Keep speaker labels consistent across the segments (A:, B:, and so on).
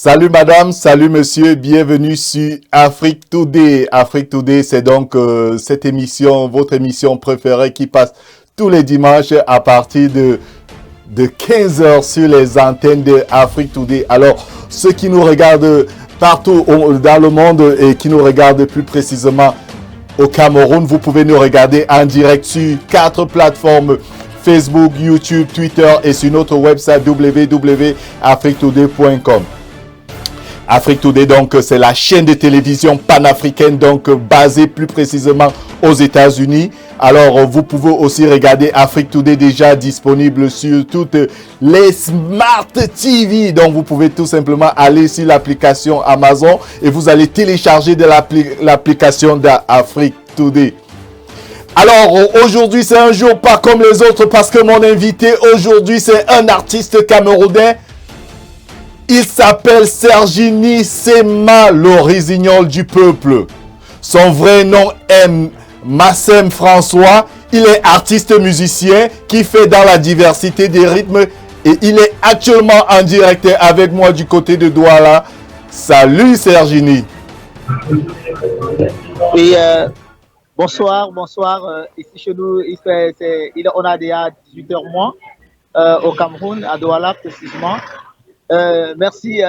A: Salut madame, salut monsieur, bienvenue sur Afrique Today. Afrique Today, c'est donc cette émission, votre émission préférée qui passe tous les dimanches à partir de 15h sur les antennes de Afrique Today. Alors, ceux qui nous regardent partout dans le monde et qui nous regardent plus précisément au Cameroun, vous pouvez nous regarder en direct sur 4 plateformes: Facebook, YouTube, Twitter et sur notre website www.afriquetoday.com. Afrique Today, donc, c'est la chaîne de télévision panafricaine, donc, basée plus précisément aux États-Unis. Alors, vous pouvez aussi regarder Afrique Today, déjà disponible sur toutes les Smart TV. Donc, vous pouvez tout simplement aller sur l'application Amazon et vous allez télécharger de l'application d'Afrique Today. Alors, aujourd'hui, c'est un jour pas comme les autres parce que mon invité aujourd'hui, c'est un artiste camerounais. Il s'appelle Sergini Sema, le résignol du peuple. Son vrai nom est Massem François. Il est artiste musicien qui fait dans la diversité des rythmes et il est actuellement en direct avec moi du côté de Douala. Salut Sergini.
B: Et bonsoir. Ici chez nous, on a déjà 18h moins au Cameroun, à Douala précisément. Merci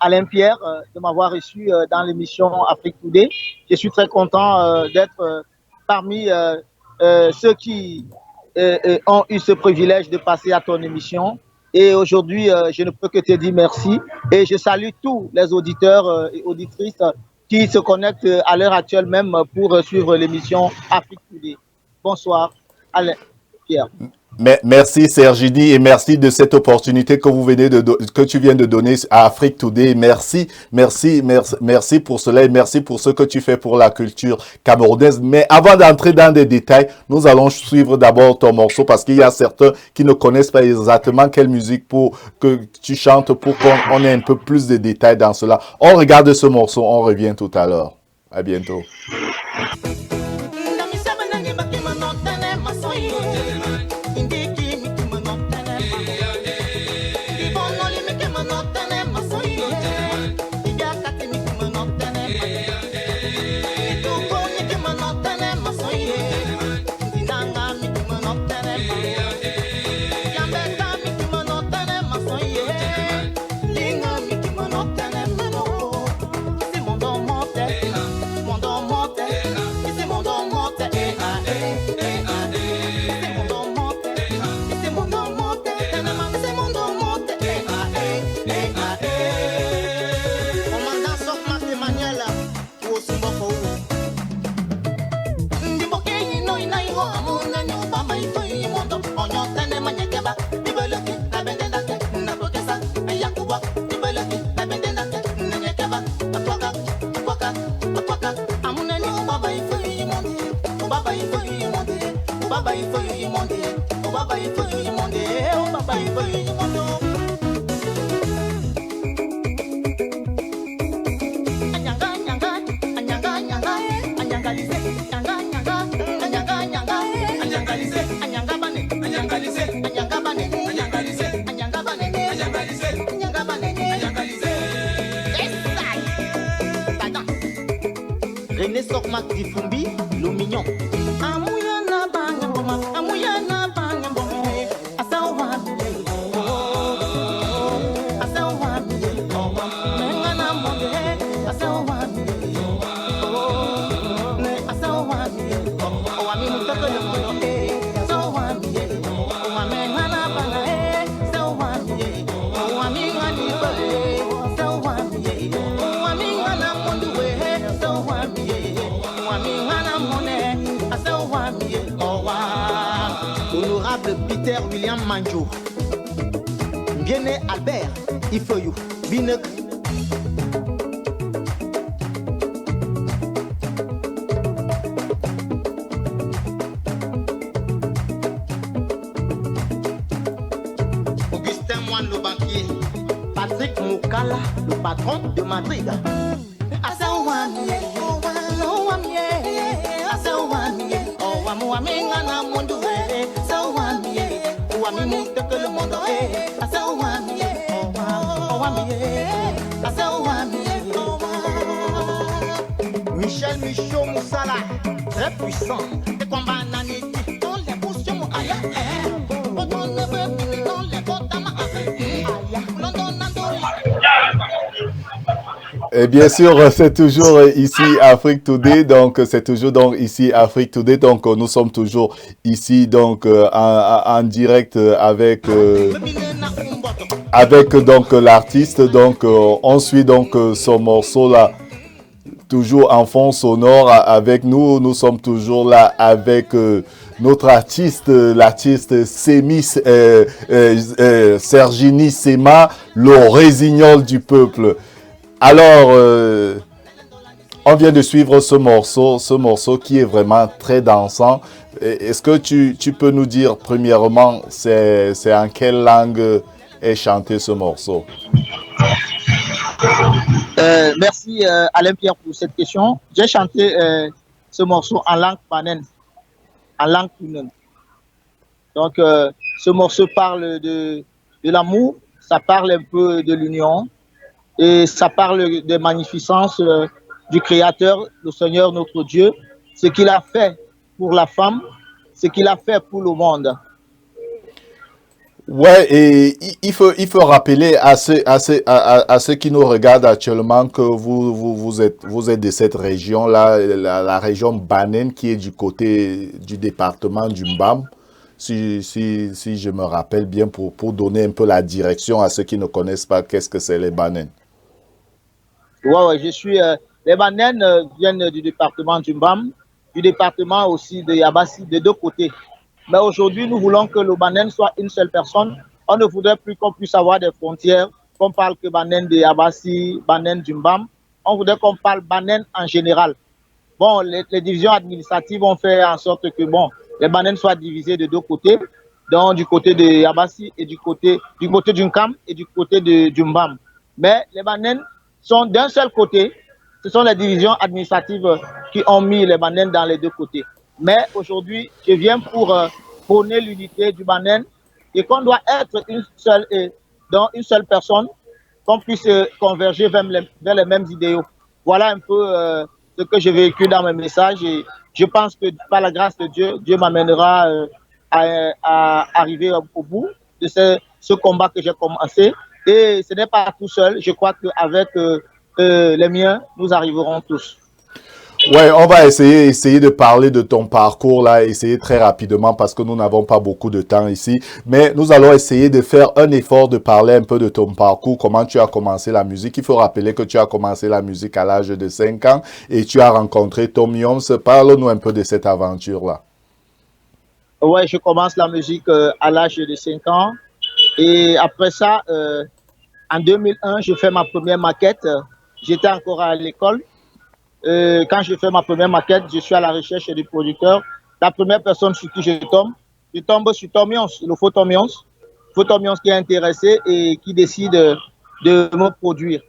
B: Alain Pierre de m'avoir reçu dans l'émission Afrique Today. Je suis très content d'être parmi ceux qui ont eu ce privilège de passer à ton émission. Et aujourd'hui, je ne peux que te dire merci. Et je salue tous les auditeurs et auditrices qui se connectent à l'heure actuelle même pour suivre l'émission Afrique Today. Bonsoir Alain Pierre.
A: Merci Sergini et merci de cette opportunité que tu viens de donner à Afrique Today. Merci pour cela et merci pour ce que tu fais pour la culture camerounaise. Mais avant d'entrer dans des détails, nous allons suivre d'abord ton morceau parce qu'il y a certains qui ne connaissent pas exactement quelle musique que tu chantes pour qu'on ait un peu plus de détails dans cela. On regarde ce morceau, on revient tout à l'heure. À bientôt.
B: René Sokmak Difumbi, le mignon. Honorable Peter William Manjo, Bien-né Albert Ifoyou, Binek. Augustin Moine le banquier, Patrick Moukala, le patron de Madrid. Le monde est Michel Michaud Moussala, très puissant. Des combats naniti, dans les potions Aya. Quand on ne veut plus dans les côtes Aya. London Nando.
A: Et bien sûr, c'est toujours ici Afrique Today, donc c'est toujours donc ici Afrique Today, donc nous sommes toujours ici donc en direct avec donc l'artiste, donc on suit donc son morceau là, toujours en fond sonore avec nous, nous sommes toujours là avec notre artiste, l'artiste Sergini Sema, le résignol du peuple. Alors, on vient de suivre ce morceau qui est vraiment très dansant. Est-ce que tu peux nous dire, premièrement, c'est en quelle langue est chanté ce morceau?
B: Merci Alain Pierre pour cette question. J'ai chanté ce morceau en langue panen, en langue punen. Donc, ce morceau parle de l'amour, ça parle un peu de l'union. Et ça parle des magnificences du Créateur, le Seigneur notre Dieu, ce qu'il a fait pour la femme, ce qu'il a fait pour le monde.
A: Ouais, et il faut rappeler à ceux qui nous regardent actuellement que vous êtes de cette région-là, la région Banen qui est du côté du département du Mbam. Si je me rappelle bien, pour donner un peu la direction à ceux qui ne connaissent pas, qu'est-ce que c'est les Banen?
B: Ouais, je suis. Les Banen viennent du département du Mbam, du département aussi de Yabassi, de deux côtés. Mais aujourd'hui, nous voulons que le Banen soit une seule personne. On ne voudrait plus qu'on puisse avoir des frontières, qu'on parle que Banen de Yabassi, Banen du Mbam. On voudrait qu'on parle Banen en général. Bon, les divisions administratives ont fait en sorte que bon, les Banen soient divisés de deux côtés, donc du côté de Yabassi et du côté du Nkam et du côté du Mbam. Mais les Banen sont d'un seul côté. Ce sont les divisions administratives qui ont mis les Banen dans les deux côtés. Mais aujourd'hui, je viens pour prôner l'unité du Banen et qu'on doit être une seule personne, qu'on puisse converger vers les mêmes idéaux. Voilà un peu ce que je véhicule dans mes messages et je pense que par la grâce de Dieu, Dieu m'amènera à arriver au bout de ce combat que j'ai commencé. Et ce n'est pas tout seul, je crois qu'avec les miens, nous arriverons tous.
A: Ouais, on va essayer de parler de ton parcours là, essayer très rapidement parce que nous n'avons pas beaucoup de temps ici. Mais nous allons essayer de faire un effort de parler un peu de ton parcours, comment tu as commencé la musique. Il faut rappeler que tu as commencé la musique à l'âge de 5 ans et tu as rencontré Tom Yoms. Parle-nous un peu de cette aventure là.
B: Ouais, je commence la musique à l'âge de 5 ans. Et après ça, en 2001, je fais ma première maquette. J'étais encore à l'école. Quand je fais ma première maquette, je suis à la recherche du producteur. La première personne sur qui je tombe sur Tom Yoms, le faux Tom Yoms. Faux Tom Yoms qui est intéressé et qui décide de me produire.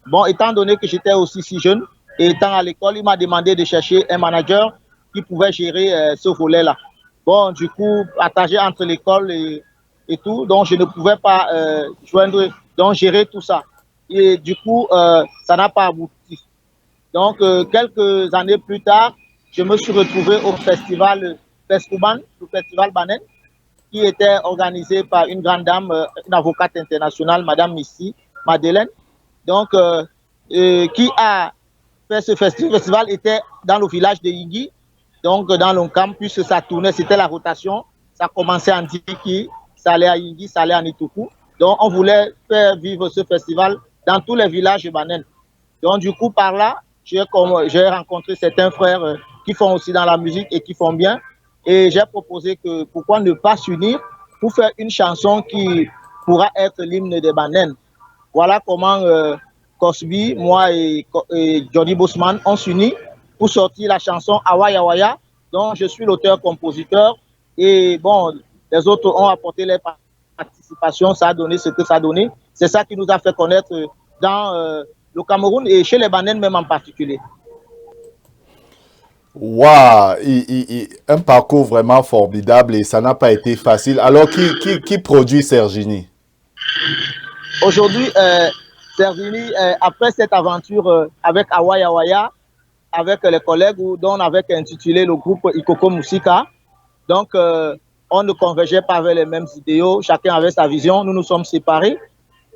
B: Bon, étant donné que j'étais aussi si jeune et étant à l'école, il m'a demandé de chercher un manager qui pouvait gérer ce volet-là. Bon, du coup, partagé entre l'école et tout, donc je ne pouvais pas gérer tout ça. Et du coup, ça n'a pas abouti. Donc, quelques années plus tard, je me suis retrouvé au festival Fescouban, le festival Banen, qui était organisé par une grande dame, une avocate internationale, Madame Missy Madeleine. Donc, qui a fait ce festival. Le festival était dans le village de Yingui, donc dans le camp, puisque ça tournait, c'était la rotation. Ça commençait en Diki, ça allait à Yingui, ça allait à Nituku. Donc, on voulait faire vivre ce festival dans tous les villages Banen. Donc, du coup, par là, j'ai rencontré certains frères qui font aussi dans la musique et qui font bien. Et j'ai proposé que pourquoi ne pas s'unir pour faire une chanson qui pourra être l'hymne des Banen. Voilà comment Cosby, moi et Johnny Bosman on s'unit pour sortir la chanson Awaya Waya, dont je suis l'auteur-compositeur. Et bon, les autres ont apporté leur participation, ça a donné ce que ça a donné. C'est ça qui nous a fait connaître dans le Cameroun et chez les Banen même en particulier.
A: Waouh, un parcours vraiment formidable et ça n'a pas été facile. Alors, qui produit Sergini?
B: Aujourd'hui, Sergini, après cette aventure avec Awaya Waya, avec les collègues dont on avait intitulé le groupe Ikoko Musika. Donc, on ne convergeait pas avec les mêmes idéaux, chacun avait sa vision, nous nous sommes séparés.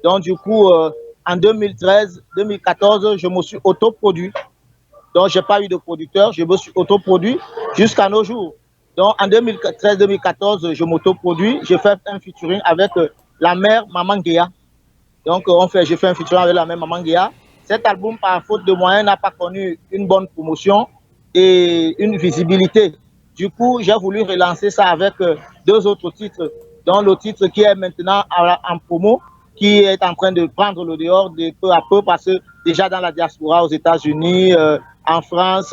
B: Donc, du coup, en 2013-2014, je me suis autoproduit. Donc, je n'ai pas eu de producteur, je me suis autoproduit jusqu'à nos jours. Donc, en 2013-2014, je m'autoproduis, j'ai fait un featuring avec la mère Maman Guéa. Donc, j'ai fait un featuring avec la mère Maman Guéa. Cet album, par faute de moyens, n'a pas connu une bonne promotion et une visibilité. Du coup, j'ai voulu relancer ça avec 2 autres titres, dont le titre qui est maintenant en promo, qui est en train de prendre le dehors de peu à peu, parce que déjà dans la diaspora aux États-Unis, en France,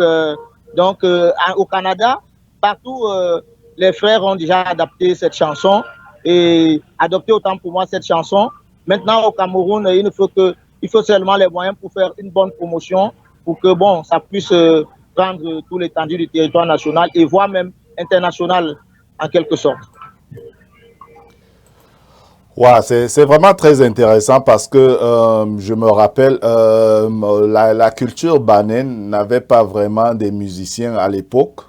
B: donc au Canada, partout, les frères ont déjà adapté cette chanson et adopté autant pour moi cette chanson. Maintenant, au Cameroun, il faut seulement les moyens pour faire une bonne promotion, pour que bon, ça puisse prendre tout l'étendue du territoire national et voire même international en quelque sorte.
A: Ouais, c'est vraiment très intéressant parce que je me rappelle, la culture banane n'avait pas vraiment des musiciens à l'époque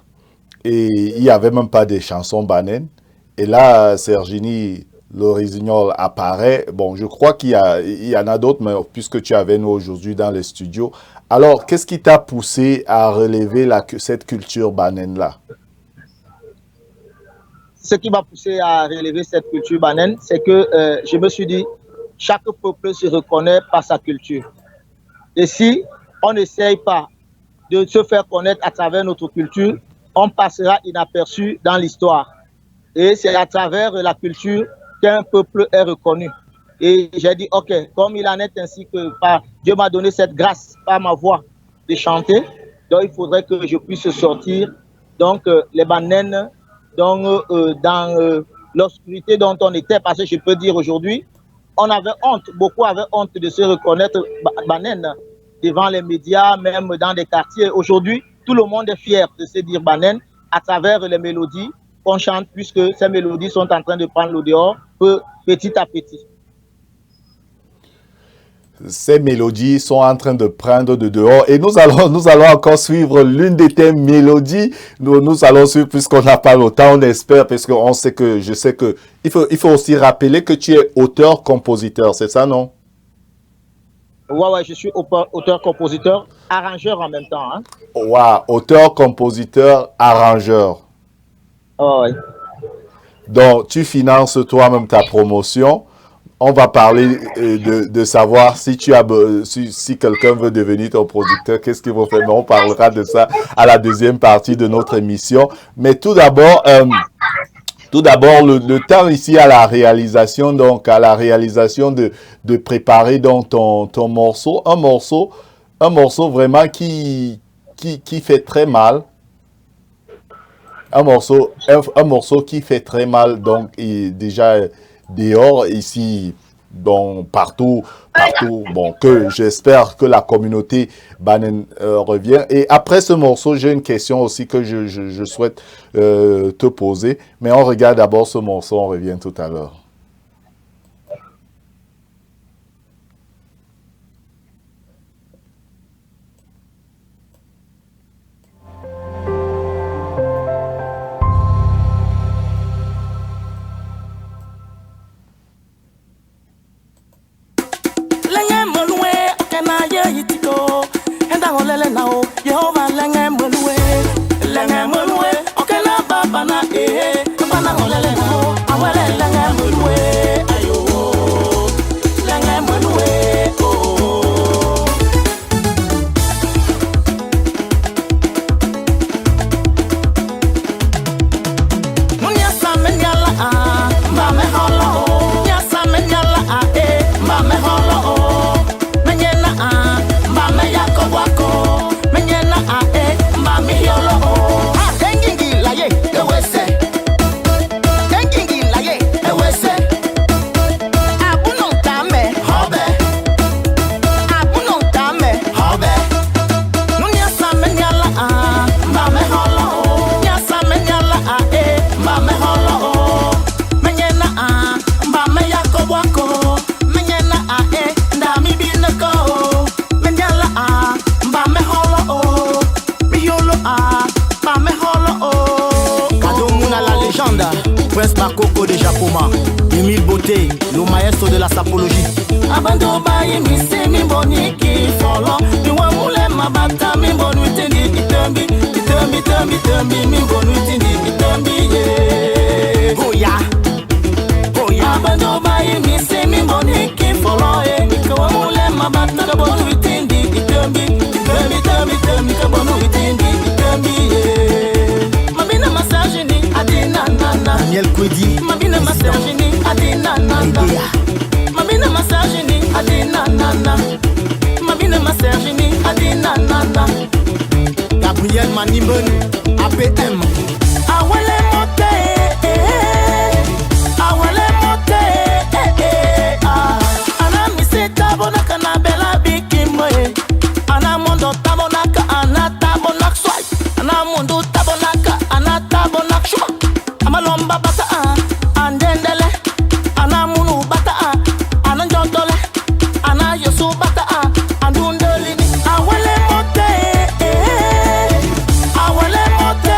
A: et il n'y avait même pas des chansons bananes. Et là, Sergini l'Original apparaît. Bon, je crois il y en a d'autres, mais puisque tu es avec nous aujourd'hui dans les studios. Alors, qu'est-ce qui t'a poussé à relever cette culture banane-là?
B: Ce qui m'a poussé à relever cette culture banane, c'est que je me suis dit, chaque peuple se reconnaît par sa culture. Et si on n'essaye pas de se faire connaître à travers notre culture, on passera inaperçu dans l'histoire. Et c'est à travers la culture qu'un peuple est reconnu. Et j'ai dit, ok, comme il en est ainsi que Dieu m'a donné cette grâce par ma voix de chanter, donc il faudrait que je puisse sortir donc les bananes dans l'obscurité dont on était, parce que je peux dire aujourd'hui, on avait honte, beaucoup avaient honte de se reconnaître bananes devant les médias, même dans des quartiers. Aujourd'hui, tout le monde est fier de se dire bananes à travers les mélodies qu'on chante, puisque ces mélodies sont en train de prendre le dehors petit à petit.
A: Ces mélodies sont en train de prendre de dehors et nous allons encore suivre l'une de tes mélodies. Nous allons suivre puisqu'on n'a pas le temps, on espère, parce qu'on sait que, je sais que, il faut aussi rappeler que tu es auteur-compositeur, c'est ça, non?
B: Ouais, je suis auteur-compositeur, arrangeur en même temps. Hein?
A: Ouais, auteur-compositeur, arrangeur.
B: Oh, ouais.
A: Donc, tu finances toi-même ta promotion. On va parler de savoir si si quelqu'un veut devenir ton producteur, qu'est-ce qu'il faut faire. Mais on parlera de ça à la deuxième partie de notre émission. Mais tout d'abord, le temps ici à la réalisation, donc à la réalisation de préparer donc ton morceau, un morceau vraiment qui fait très mal. Un morceau qui fait très mal, donc déjà dehors, ici, donc partout, bon, que j'espère que la communauté banane revient. Et après ce morceau, j'ai une question aussi que je souhaite te poser, mais on regarde d'abord ce morceau, on revient tout à l'heure.
C: prince Makoko de Japoma, Emile Beauté, le maestro de la sapologie. Abando bayi mi se mi boniki folo, mi wa mule mabata mi bonu tindi itembi, itembi, itembi, itembi, mi bonu tindi itembi ye. Oh ya, oh ya. Abando bayi mi se mi boniki folo, mi wa mule mabata bonu tindi itembi, itembi, itembi, itembi, bonu tindi itembi ye. Mabina massage ni adina nana. Daniel Kwedi, mabina massage ni adina nana. Mabina massage ni adina nana. Mabina massage ni adina nana. Gabriel Manimon, APM. Awale mote, awale mote, ana mise tabonaka na bela bikimoe. Ana mondo tabonaka, ana tabonak swai. Ana mondo tabonaka, ana tabonak shuma. Amalomba bata andendele. Ana munu bata ananjotole. Ana yosu bata andundolini. Awale mote, awale mote,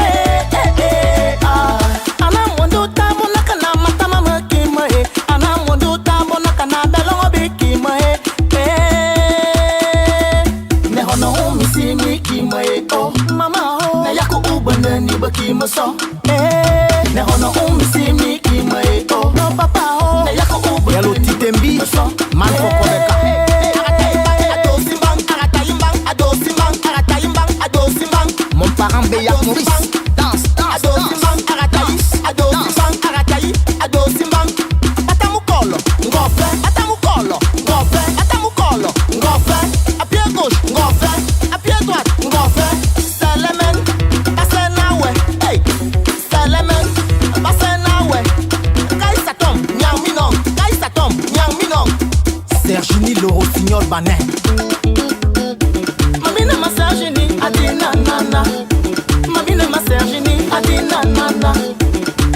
C: ana mondo tabonaka na matama makimoe. Ana mondo tabonaka na belongo bikimoe. Ne hono umisi mikimoe. Oh mama oh, ne yako ubana ni bakimoso. Ne hono umisi mikimoe. Oh no papa oh, ne yako ubana. Yalo titembi man kokoreka. Mon parent Beyak Maurice, danse, danse, danse. Atamukolo, ngofe, atamukolo, ngofe, atamukolo, ngofe. À pied gauche, ngofe, à pied droite, ngofe. Selemen, passe nawe, hey. Selemen, passe nawe. Kaisa tom, nyang minong, kaisa tom, nyang minong. Sergini le rossignol banin. Mabina massage ni adina nana. Mabina massage ni adina nana.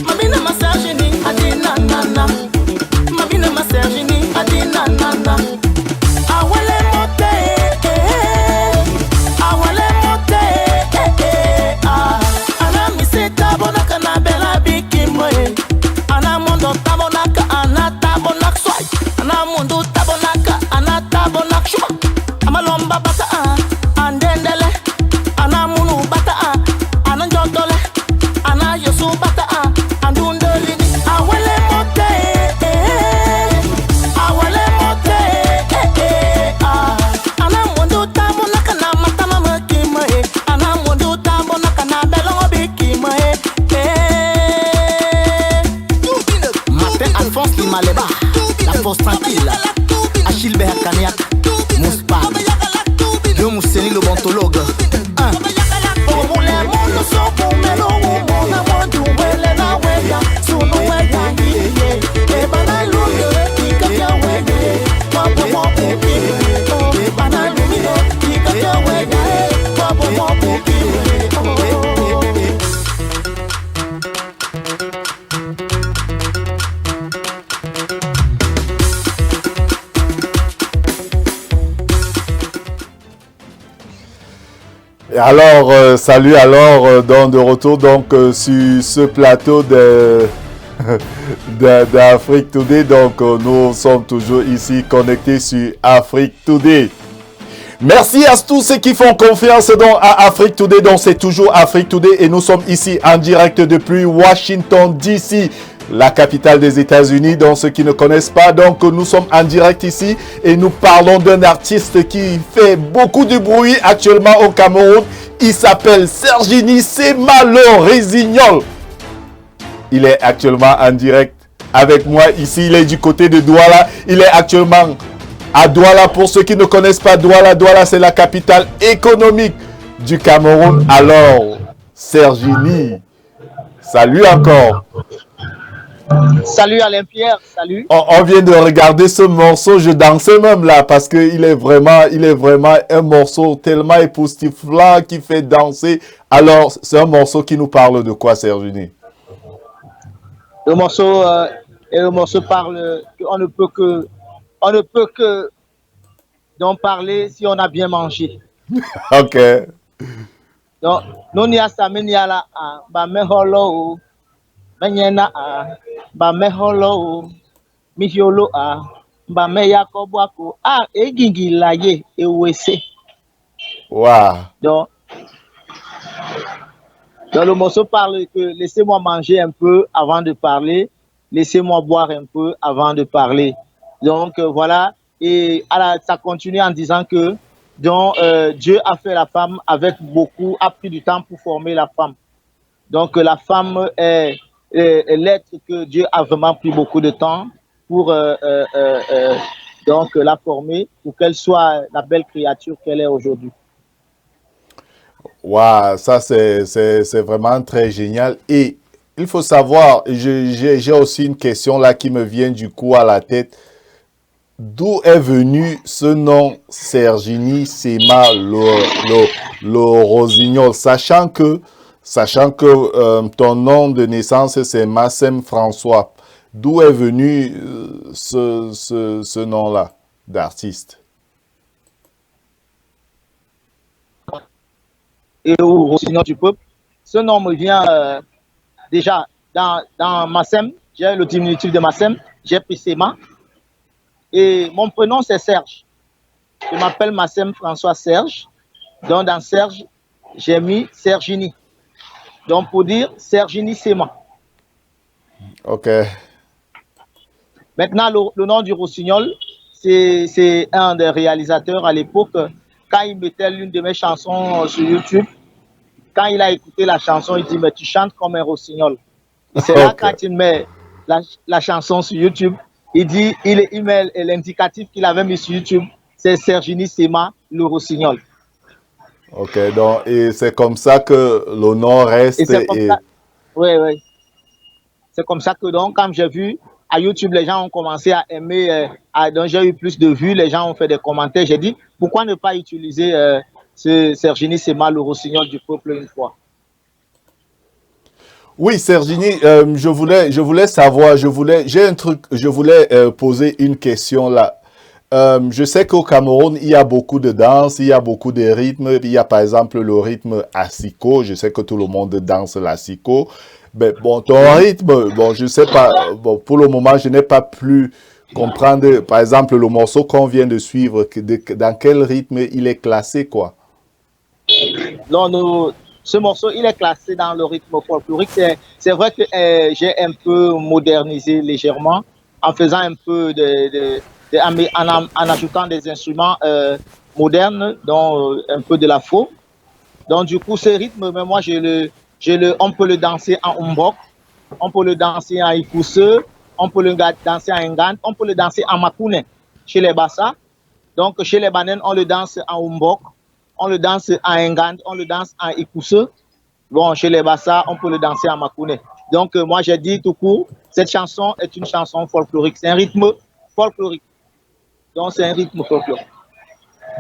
C: Mabina massage ni adina nana. Mabina massage ni adina nana. Awale mote, awale mote, ana mise tabonaka na bela bikimoe. Ana mondo tabonaka, ana tabonak swai. Ana mondo tabonaka, ana tabonak shuma. Amalomba bata andendele. Ana munu bata ananjotole. Ana yosu bata andundolini. Awale mote, awale mote, ana mondo tabonaka na matama makimoe. Ana mondo tabonaka na belongo bikimoe. Martin Alphonse Limaleba, la force tranquille. Achille Behakaniak, Mouspa, le Mousseni le bontologue.
A: Et alors, salut alors, de retour donc sur ce plateau d'Afrique Today. Donc, nous sommes toujours ici connectés sur Afrique Today. Merci à tous ceux qui font confiance donc à Afrique Today. Donc, c'est toujours Afrique Today et nous sommes ici en direct depuis Washington DC, la capitale des États-Unis. Donc, ceux qui ne connaissent pas, donc nous sommes en direct ici et nous parlons d'un artiste qui fait beaucoup de bruit actuellement au Cameroun. Il s'appelle Sergini Semalo Résignol. Il est actuellement en direct avec moi ici. Il est du côté de Douala. Il est actuellement à Douala. Pour ceux qui ne connaissent pas Douala, Douala c'est la capitale économique du Cameroun. Alors, Sergini, salut encore.
B: Salut Alain Pierre, salut.
A: On vient de regarder ce morceau, je dansais même là parce que il est vraiment un morceau tellement époustouflant qui fait danser. Alors, c'est un morceau qui nous parle de quoi, Sergini?
B: Le morceau parle qu'on ne peut que d'en parler si on a bien mangé.
A: Ok.
B: Donc, nous n'y a ça, mais n'y a là, bah mais holo. menyena a ba meholo mihiolo a ba meya kobuako a egingi laye ewese.
A: Waouh.
B: Donc dans le morceau parle que laissez-moi manger un peu avant de parler, laissez-moi boire un peu avant de parler. Donc voilà, et ça continue en disant que donc, Dieu a fait la femme avec beaucoup, a pris du temps pour former la femme. Donc la femme est l'être que Dieu a vraiment pris beaucoup de temps pour donc la former, pour qu'elle soit la belle créature qu'elle est aujourd'hui.
A: Waouh, ça c'est vraiment très génial. Et il faut savoir, j'ai aussi une question là qui me vient du coup à la tête. D'où est venu ce nom Sergini Sema le Rossignol, sachant que ton nom de naissance c'est Massem François. D'où est venu ce nom-là d'artiste?
B: Et au Rossignol du peuple, ce nom me vient déjà dans Massem, j'ai le diminutif de Massem, j'ai pris Sema. Et mon prénom, c'est Serge. Je m'appelle Massem François Serge. Donc, dans Serge, j'ai mis Sergini. Donc, pour dire Sergini Sema.
A: Ok.
B: Maintenant, le nom du Rossignol, c'est un des réalisateurs à l'époque. Quand il mettait l'une de mes chansons sur YouTube, quand il a écouté la chanson, il dit, mais tu chantes comme un Rossignol. Et c'est là, quand il met la chanson sur YouTube, il dit, il met l'indicatif qu'il avait mis sur YouTube, c'est Sergini Sema, le Rossignol.
A: Ok, donc, et c'est comme ça que le nom reste.
B: Oui, oui. C'est comme ça que, donc, quand j'ai vu, à YouTube, les gens ont commencé à aimer, donc j'ai eu plus de vues, les gens ont fait des commentaires. J'ai dit, pourquoi ne pas utiliser ce Sergini Sema, le Rossignol du peuple une fois?
A: Oui, Sergini, je voulais savoir, j'ai un truc, je voulais poser une question là. Je sais qu'au Cameroun, il y a beaucoup de danse, il y a beaucoup de rythmes. Il y a par exemple le rythme asiko. Je sais que tout le monde danse l'asiko. Mais bon, ton rythme, bon, je sais pas, bon, pour le moment, je n'ai pas pu comprendre, par exemple, le morceau qu'on vient de suivre, dans quel rythme il est classé, quoi.
B: Non, ce morceau, il est classé dans le rythme folklorique. C'est vrai que j'ai un peu modernisé légèrement en faisant un peu en ajoutant des instruments modernes, dont un peu de l'afro. Donc du coup, ce rythme, mais moi, on peut le danser en umbok, on peut le danser en ikousse, on peut le danser en ngand, on peut le danser en makoune chez les Bassa. Donc chez les Banen, on le danse en umbok, on le danse en ngand, on le danse en ikousse. Bon, chez les Bassa, on peut le danser en makoune. Donc moi, j'ai dit tout court, cette chanson est une chanson folklorique, c'est un rythme folklorique. Donc, c'est un rythme folklorique.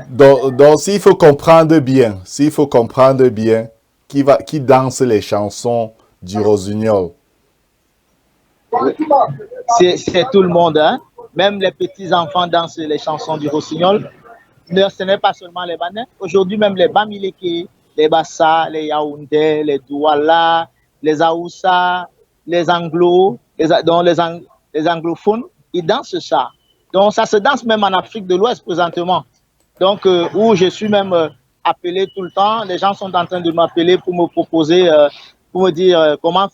A: Donc s'il faut comprendre bien, qui danse les chansons du Rossignol?
B: C'est tout le monde, hein? Même les petits-enfants dansent les chansons du Rossignol. Ce n'est pas seulement les Banais. Aujourd'hui, même les Bamileke, les Bassa, les Yaoundé, les Douala, les Aoussa, les Anglo, les anglophones, ils dansent ça. Donc, ça se danse même en Afrique de l'Ouest présentement. Donc, où je suis même appelé tout le temps, les gens sont en train de m'appeler pour me proposer, pour me dire comment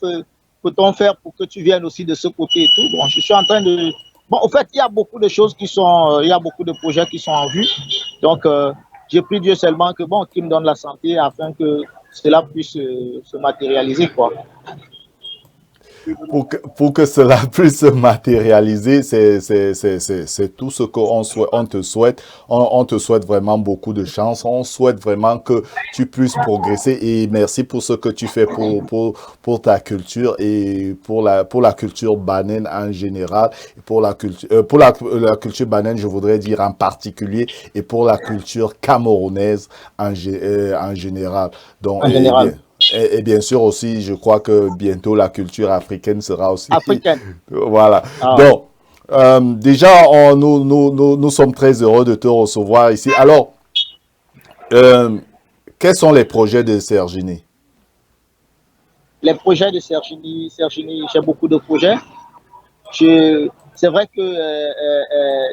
B: peut-on faire pour que tu viennes aussi de ce côté et tout. Bon, je suis en train de... Bon, en fait, il y a beaucoup de choses qui sont... il y a beaucoup de projets qui sont en vue. Donc, j'ai pris Dieu seulement que, bon, qu'il me donne la santé afin que cela puisse se matérialiser, quoi.
A: Pour que cela puisse se matérialiser, c'est tout ce qu'on te souhaite. On te souhaite vraiment beaucoup de chance. On souhaite vraiment que tu puisses progresser. Et merci pour ce que tu fais pour ta culture et pour la culture banane en général. Et pour la culture banane, je voudrais dire en particulier, et pour la culture camerounaise en général. Donc,
B: en général.
A: Et bien sûr aussi, je crois que bientôt la culture africaine sera aussi...
B: Africaine.
A: Voilà. Ah. Donc, déjà, nous sommes très heureux de te recevoir ici. Alors, quels sont les projets de Sergini?
B: les projets de Sergini, j'ai beaucoup de projets. C'est vrai que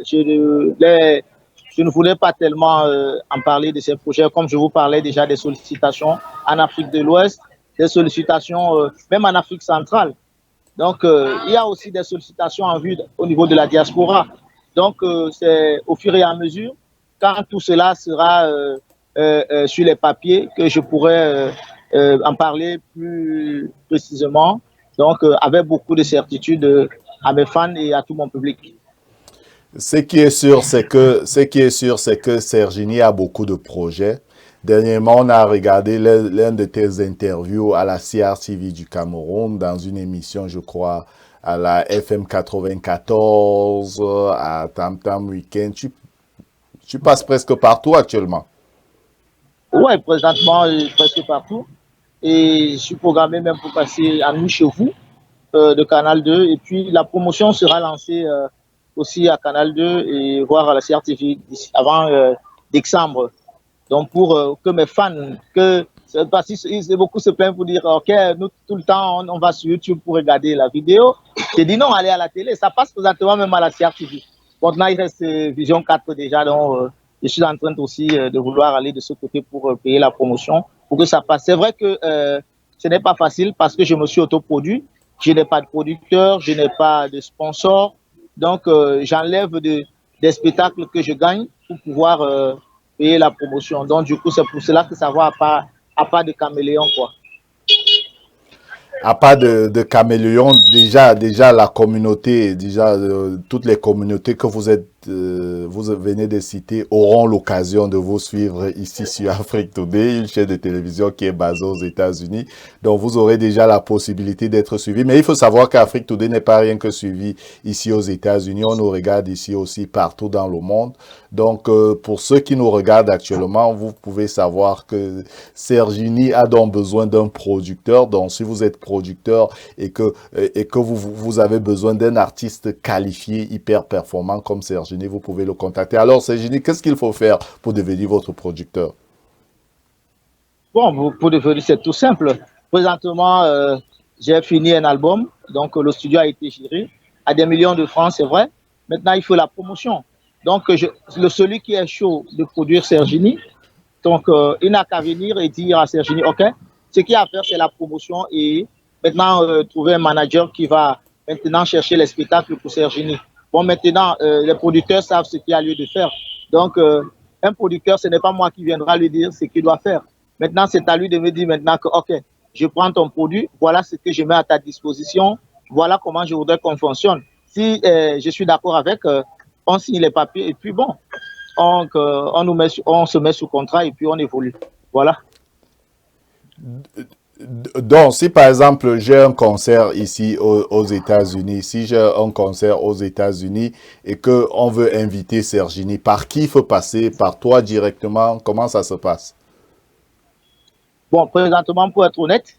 B: je ne voulais pas tellement en parler de ces projets, comme je vous parlais déjà des sollicitations en Afrique de l'Ouest, des sollicitations même en Afrique centrale. Donc, il y a aussi des sollicitations en vue au niveau de la diaspora. Donc, c'est au fur et à mesure, quand tout cela sera sur les papiers, que je pourrai en parler plus précisément, donc avec beaucoup de certitude à mes fans et à tout mon public.
A: Ce qui est sûr, c'est que Sergini a beaucoup de projets. Dernièrement, on a regardé l'un de tes interviews à la CRTV du Cameroun dans une émission, je crois, à la FM 94, à Tam Tam Weekend. Tu passes presque partout actuellement.
B: Oui, présentement, presque partout. Et je suis programmé même pour passer à Nuit chez vous de Canal 2. Et puis, la promotion sera lancée aussi à Canal 2 et voir à la CRTV avant décembre. Donc, pour que mes fans, parce que beaucoup se plaignent pour dire, OK, nous, tout le temps, on va sur YouTube pour regarder la vidéo. J'ai dit non, allez à la télé. Ça passe présentement même à la CRTV. Maintenant, il reste Vision 4 déjà. Donc, je suis en train aussi de vouloir aller de ce côté pour payer la promotion, pour que ça passe. C'est vrai que ce n'est pas facile parce que je me suis autoproduit. Je n'ai pas de producteur, je n'ai pas de sponsor. Donc, j'enlève des spectacles que je gagne pour pouvoir payer la promotion. Donc, du coup, c'est pour cela que ça va à pas de caméléon, quoi.
A: À part de caméléon, déjà la communauté, toutes les communautés que vous venez de citer auront l'occasion de vous suivre ici sur Afrique Today, une chaîne de télévision qui est basée aux États-Unis. Donc, vous aurez déjà la possibilité d'être suivi. Mais il faut savoir qu'Afrique Today n'est pas rien que suivi ici aux États-Unis. On nous regarde ici aussi partout dans le monde. Donc, pour ceux qui nous regardent actuellement, vous pouvez savoir que Sergini a donc besoin d'un producteur. Donc, si vous êtes producteur et que vous avez besoin d'un artiste qualifié, hyper performant comme Sergini, vous pouvez le contacter. Alors, Sergini, qu'est-ce qu'il faut faire pour devenir votre producteur?
B: Bon, pour devenir, c'est tout simple. Présentement, j'ai fini un album. Donc, le studio a été géré à des millions de francs, c'est vrai. Maintenant, il faut la promotion. Donc, celui qui est chaud de produire Sergini, donc, il n'a qu'à venir et dire à Sergini, OK, ce qu'il y a à faire, c'est la promotion et maintenant, trouver un manager qui va maintenant chercher les spectacles pour Sergini. Bon, maintenant, les producteurs savent ce qu'il y a lieu de faire. Donc, un producteur, ce n'est pas moi qui viendra lui dire ce qu'il doit faire. Maintenant, c'est à lui de me dire maintenant que, OK, je prends ton produit, voilà ce que je mets à ta disposition, voilà comment je voudrais qu'on fonctionne. Si je suis d'accord avec, on signe les papiers et puis bon, on se met sous contrat et puis on évolue. Voilà.
A: Donc, si par exemple, j'ai un concert ici aux États-Unis, si j'ai un concert aux États-Unis et qu'on veut inviter Sergini, par qui il faut passer? Par toi directement? Comment ça se passe?
B: Bon, présentement, pour être honnête,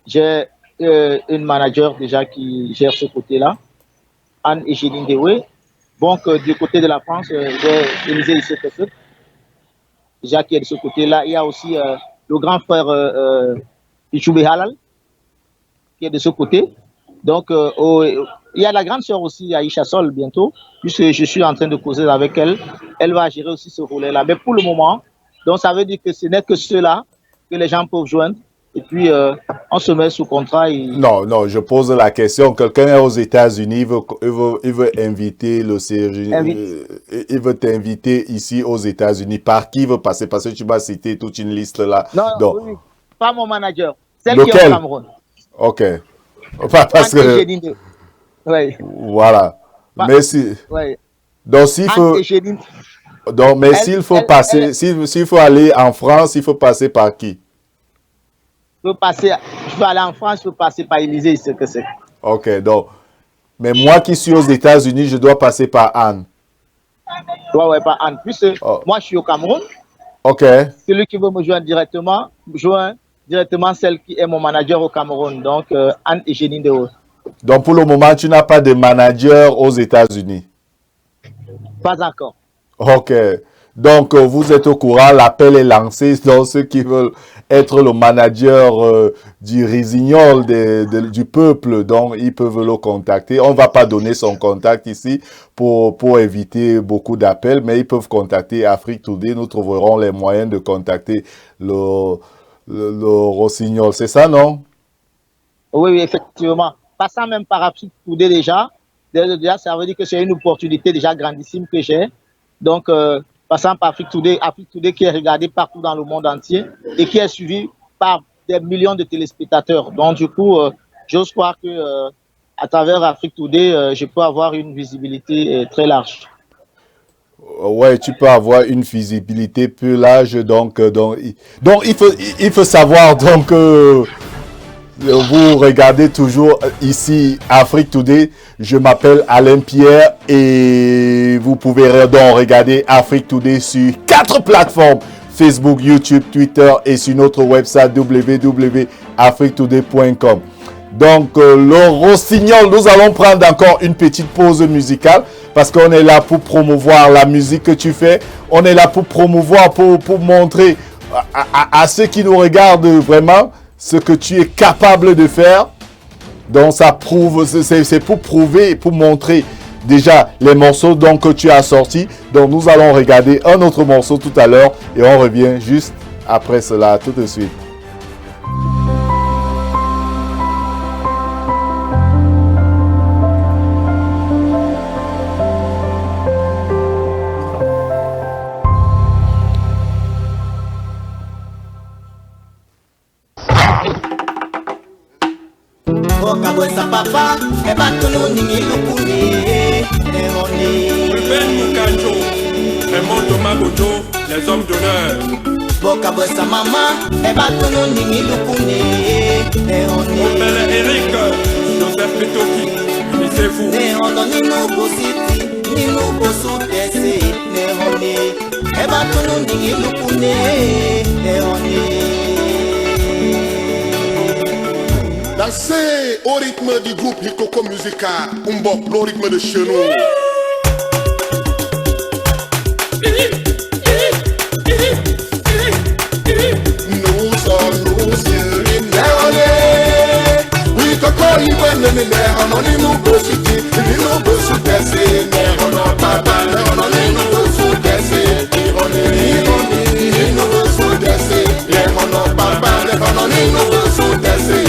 B: j'ai une manager déjà qui gère ce côté-là, Anne Egeline Dewe. Donc, du côté de la France, j'ai Élisée Issefesek, déjà qui est de ce côté-là. Il y a aussi le grand frère Ichoube Halal, qui est de ce côté. Donc, il y a la grande sœur aussi, Aïcha Sol, bientôt, puisque je suis en train de causer avec elle. Elle va gérer aussi ce volet-là. Mais pour le moment, donc ça veut dire que ce n'est que ceux-là que les gens peuvent joindre. Et puis, on se met sous contrat.
A: Non, je pose la question. Quelqu'un est aux États-Unis, il veut inviter le Sergini, il veut t'inviter ici aux États-Unis. Par qui il veut passer? Parce que tu m'as cité toute une liste là.
B: Non,
A: donc,
B: oui, pas mon manager. Celle
A: lequel?
B: Qui est au Cameroun.
A: OK. Parce que...
B: Oui.
A: Voilà. Mais si...
B: Oui.
A: Donc, s'il faut... Donc, mais s'il faut passer... S'il faut aller en France, il faut passer par qui?
B: Je peux aller en France, je peux passer par Élysée, ce que c'est.
A: OK, donc... Mais moi qui suis aux États-Unis, je dois passer par Anne.
B: Ouais, par Anne. Puisque moi, je suis au Cameroun.
A: OK.
B: Celui qui veut me joindre directement, celle qui est mon manager au Cameroun. Donc, Anne et Génie de haut.
A: Donc, pour le moment, tu n'as pas de manager aux États-Unis?
B: Pas encore.
A: OK. Donc, vous êtes au courant, l'appel est lancé. Donc, ceux qui veulent être le manager du Résignol du peuple, donc ils peuvent le contacter. On ne va pas donner son contact ici pour éviter beaucoup d'appels, mais ils peuvent contacter Afrique Today. Nous trouverons les moyens de contacter le Rossignol. C'est ça, non?
B: Oui, oui, effectivement. Passant même par Afrique Today déjà, ça veut dire que c'est une opportunité déjà grandissime que j'ai. Donc, passant par Afrique Today qui est regardé partout dans le monde entier et qui est suivi par des millions de téléspectateurs. Donc, du coup, j'ose croire que à travers Afrique Today, je peux avoir une visibilité très large.
A: Ouais, tu peux avoir une visibilité plus large. Donc il faut savoir donc. Vous regardez toujours ici Afrique Today. Je m'appelle Alain Pierre et vous pouvez donc regarder Afrique Today sur 4 plateformes: Facebook, YouTube, Twitter et sur notre website www.afriquetoday.com. Donc, le Rossignol, nous allons prendre encore une petite pause musicale parce qu'on est là pour promouvoir la musique que tu fais. On est là pour promouvoir, pour montrer à ceux qui nous regardent vraiment ce que tu es capable de faire. Donc ça prouve, c'est pour prouver, pour montrer déjà les morceaux donc, que tu as sortis. Donc nous allons regarder un autre morceau tout à l'heure et on revient juste après cela, tout de suite.
C: Papa, et pas tout le monde n'y
D: les hommes d'honneur.
C: Boka bossa maman, et pas tout le monde n'y
D: Mon père Eric, Joseph Petoki, unissez-vous.
C: Néon ni nous bossiti, ni nous bossou desi, néon et pas tout le monde n'y
E: Dansez au rythme du groupe Hikoko Musica, Mbop, le rythme de chez nous. Nous sommes nous sur les néonés. Oui, Coco, il va nous néonés, nous bossiti, nous bossou desi, néonés, papa, néonés, nous bossou desi, néonés, nous bossou desi, néonés, papa, néonés, nous bossou desi,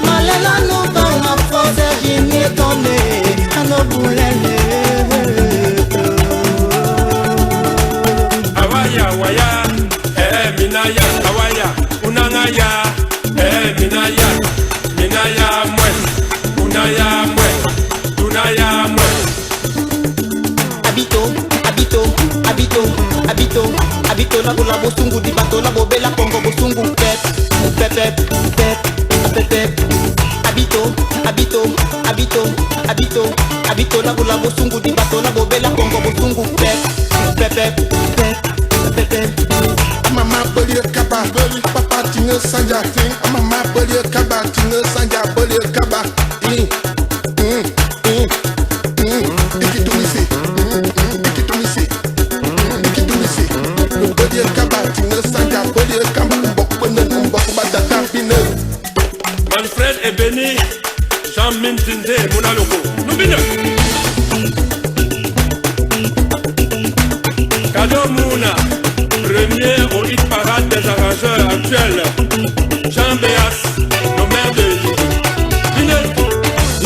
C: Malela no banga fo, Sergini habito labo labo sungu di bato labo bela kongo bosungu pep habito labo labo sungu di bato labo bela kongo bosungu pep
E: Mama boli kaba, papa tinga sanja, mama boli kaba, tinga sanja boli kaba. Ikitumisi, boli kaba, tinga sanja boli kaba, mbok batata bine.
D: Manfred est béni, Jean Mintinde, Monaloko. Nous bine. Cadeau Mouna. Premier au hit parade des arrangeurs actuels, Jean Béas, nos mères de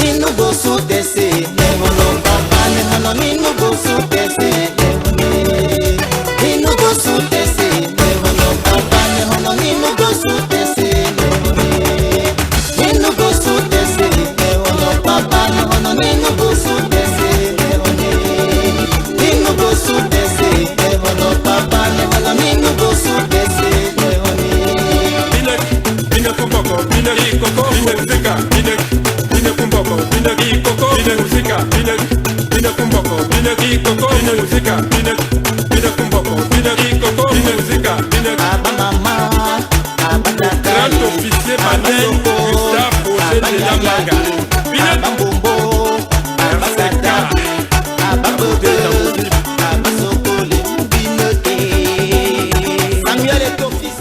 C: Nino Bosu Tese, Nemono Papa, Nemono Nino Bosu Tese, Nino Bosu Tese, Nemono Papa, Nemono Nino Bosu Tese, Nino Bosu Tese, Nemono Papa, Nemono Nino Bosu Tese, Nino Bosu Tese, Nemono Papa, Nemono Nino Bosu Tese,
D: Bine Kumboko, Bine Koko, Bine Zika, Bine Kumboko, Bine Koko, Bine Zika, Bine Kumboko, Bine Koko, Bine Zika, Bine Kumboko, Bine Koko, Bine Zika, Bine
C: Mama,
D: Grand officier Manen, Gustave Bosé de Yamaga, Bine
C: Bambombo, Abasaka, Ababobe, Abasokole, Binote, Samuel est ton fils.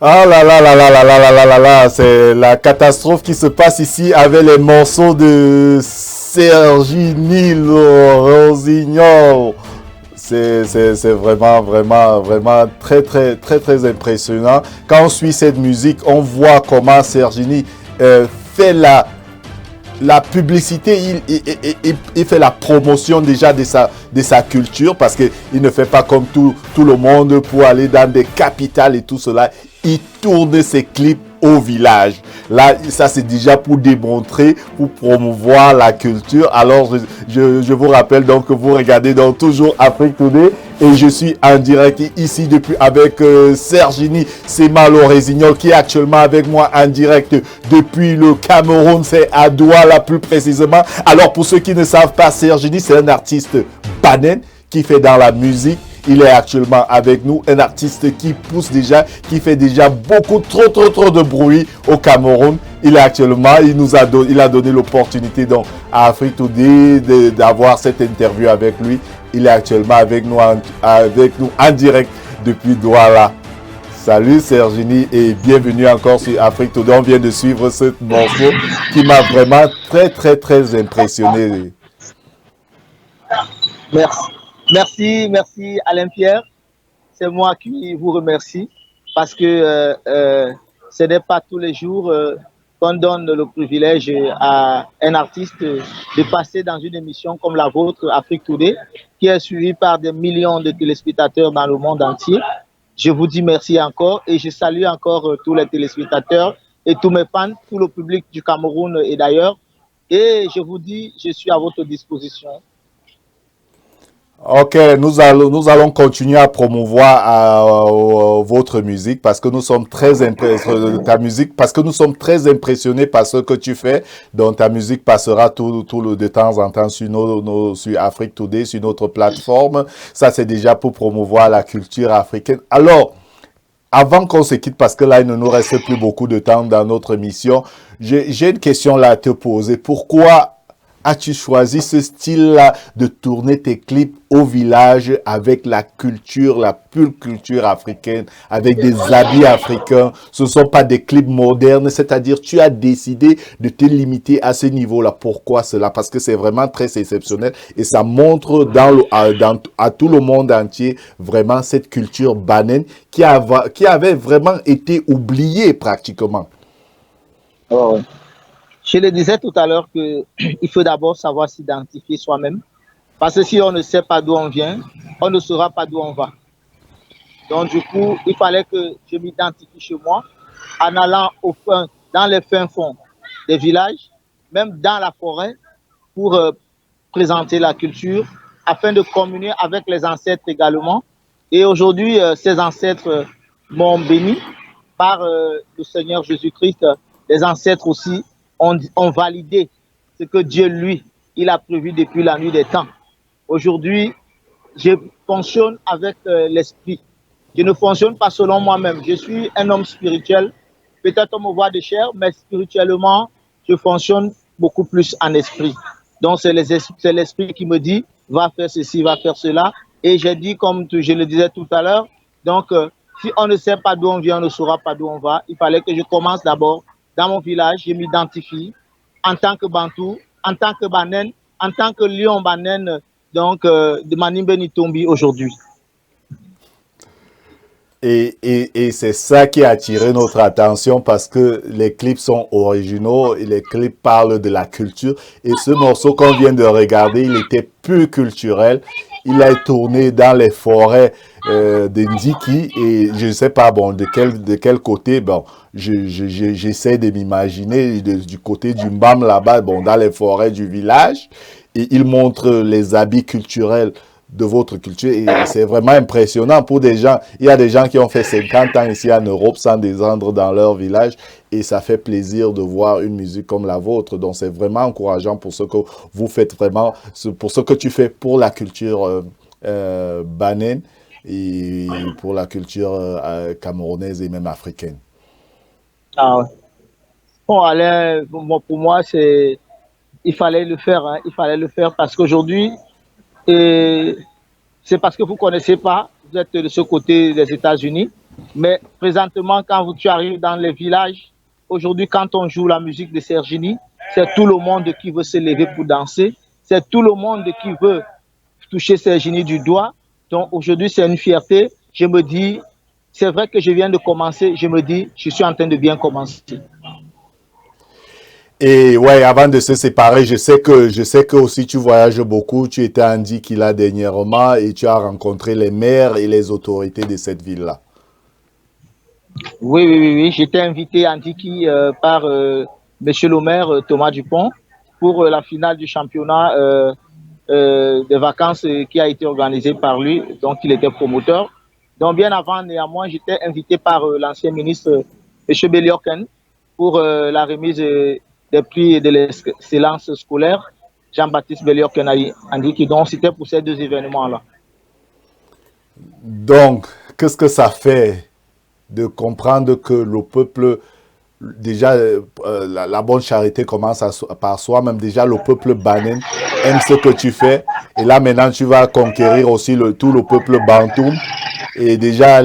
A: Ah là là là là là là là là là là, c'est la catastrophe qui se passe ici avec les morceaux de Sergini Rossignol. C'est vraiment très impressionnant. Quand on suit cette musique, on voit comment Sergini fait la publicité, il fait la promotion déjà de sa culture, parce qu'il ne fait pas comme tout le monde pour aller dans des capitales et tout cela. Il tourne ses clips au village. Là, ça c'est déjà pour démontrer, pour promouvoir la culture. Alors, je vous rappelle donc que vous regardez donc toujours Afrique Today et je suis en direct ici depuis avec Sergini Semalo Résignol qui est actuellement avec moi en direct depuis le Cameroun, c'est à Douala plus précisément. Alors, pour ceux qui ne savent pas, Sergini, c'est un artiste banen qui fait dans la musique. Il est actuellement avec nous, un artiste qui pousse déjà, qui fait déjà beaucoup trop de bruit au Cameroun. Il est actuellement, il a donné l'opportunité donc à Afrique Today d'avoir cette interview avec lui. Il est actuellement avec nous en direct depuis Douala. Salut Sergini et bienvenue encore sur Afrique Today. On vient de suivre ce morceau qui m'a vraiment très impressionné.
B: Merci Alain Pierre. C'est moi qui vous remercie parce que ce n'est pas tous les jours qu'on donne le privilège à un artiste de passer dans une émission comme la vôtre, Afrique Today, qui est suivie par des millions de téléspectateurs dans le monde entier. Je vous dis merci encore et je salue encore tous les téléspectateurs et tous mes fans, tout le public du Cameroun et d'ailleurs. Et je vous dis, je suis à votre disposition.
A: Ok, nous allons continuer à promouvoir votre musique parce que nous sommes très impressionnés par ce que tu fais. Donc ta musique passera de temps en temps sur Afrique Today, sur notre plateforme. Ça c'est déjà pour promouvoir la culture africaine. Alors, avant qu'on se quitte, parce que là il ne nous reste plus beaucoup de temps dans notre émission, j'ai une question là à te poser. Pourquoi as-tu choisi ce style-là de tourner tes clips au village avec la culture, la pure culture africaine, avec des habits africains? Ce ne sont pas des clips modernes, c'est-à-dire tu as décidé de te limiter à ce niveau-là. Pourquoi cela? Parce que c'est vraiment très exceptionnel et ça montre à tout le monde entier vraiment cette culture banane qui avait vraiment été oubliée pratiquement.
B: Oh, ouais. Je le disais tout à l'heure qu'il faut d'abord savoir s'identifier soi-même. Parce que si on ne sait pas d'où on vient, on ne saura pas d'où on va. Donc du coup, il fallait que je m'identifie chez moi en allant dans les fins fonds des villages, même dans la forêt, pour présenter la culture afin de communier avec les ancêtres également. Et aujourd'hui, ces ancêtres m'ont béni par le Seigneur Jésus-Christ. Les ancêtres aussi ont validé ce que Dieu, lui, il a prévu depuis la nuit des temps. Aujourd'hui, je fonctionne avec l'esprit. Je ne fonctionne pas selon moi-même. Je suis un homme spirituel. Peut-être on me voit de chair, mais spirituellement, je fonctionne beaucoup plus en esprit. Donc, c'est l'esprit qui me dit, va faire ceci, va faire cela. Et j'ai dit, comme je le disais tout à l'heure, donc, si on ne sait pas d'où on vient, on ne saura pas d'où on va. Il fallait que je commence d'abord dans mon village, je m'identifie en tant que Bantou, en tant que Banen, en tant que Lion Banen, donc de Manimbe Nitombi aujourd'hui.
A: Et c'est ça qui a attiré notre attention parce que les clips sont originaux et les clips parlent de la culture. Et ce morceau qu'on vient de regarder, il était plus culturel. Il a été tourné dans les forêts de Ndiki et je ne sais pas bon de quel côté. Bon, j'essaie de m'imaginer du côté du Mbam là-bas, bon dans les forêts du village. Et il montre les habits culturels de votre culture et c'est vraiment impressionnant pour des gens. Il y a des gens qui ont fait 50 ans ici en Europe sans descendre dans leur village et ça fait plaisir de voir une musique comme la vôtre. Donc c'est vraiment encourageant pour ce que vous faites vraiment, pour ce que tu fais pour la culture Banen et pour la culture camerounaise et même africaine.
B: Ah ouais. Bon, Alain, pour moi, il fallait le faire. Hein. Il fallait le faire parce qu'aujourd'hui, c'est parce que vous ne connaissez pas, vous êtes de ce côté des États-Unis, mais présentement, quand tu arrives dans les villages, aujourd'hui, quand on joue la musique de Sergini, c'est tout le monde qui veut se lever pour danser, c'est tout le monde qui veut toucher Sergini du doigt. Donc aujourd'hui, c'est une fierté. Je me dis, c'est vrai que je viens de commencer, je me dis, je suis en train de bien commencer.
A: Et ouais, avant de se séparer, je sais que aussi tu voyages beaucoup. Tu étais à Ndiki là dernièrement et tu as rencontré les maires et les autorités de cette ville-là.
B: Oui. J'étais invité à Ndiki par Monsieur le maire Thomas Dupont pour la finale du championnat des vacances qui a été organisée par lui. Donc, il était promoteur. Donc, bien avant, néanmoins, j'étais invité par l'ancien ministre M. Beliorken pour la remise des prix de l'excellence scolaire, Jean-Baptiste Beliorken a Ndiki. Donc, c'était pour ces deux événements-là.
A: Donc, qu'est-ce que ça fait de comprendre que le peuple, déjà, la bonne charité commence par soi, même déjà le peuple Banen aime ce que tu fais. Et là, maintenant, tu vas conquérir aussi tout le peuple Bantoum. Et déjà,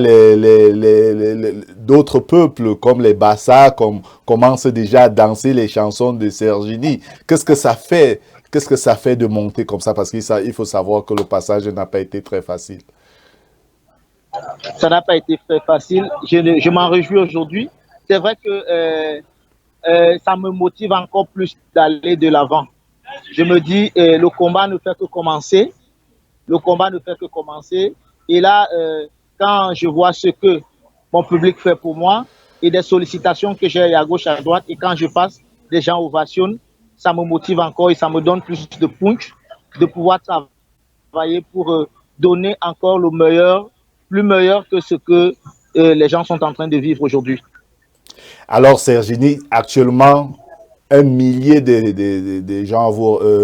A: d'autres peuples, comme les Bassa, commencent déjà à danser les chansons de Sergini. Qu'est-ce que ça fait? Qu'est-ce que ça fait de monter comme ça? Parce qu'il faut savoir que le passage n'a pas été très facile.
B: Ça n'a pas été très facile. Je m'en réjouis aujourd'hui. C'est vrai que ça me motive encore plus d'aller de l'avant. Je me dis, le combat ne fait que commencer. Le combat ne fait que commencer. Et là, quand je vois ce que mon public fait pour moi et des sollicitations que j'ai à gauche, à droite, et quand je passe, des gens ovationnent, ça me motive encore et ça me donne plus de punch de pouvoir travailler pour donner encore le meilleur, plus meilleur que ce que les gens sont en train de vivre aujourd'hui.
A: Alors, Sergini, actuellement, 1 millier de gens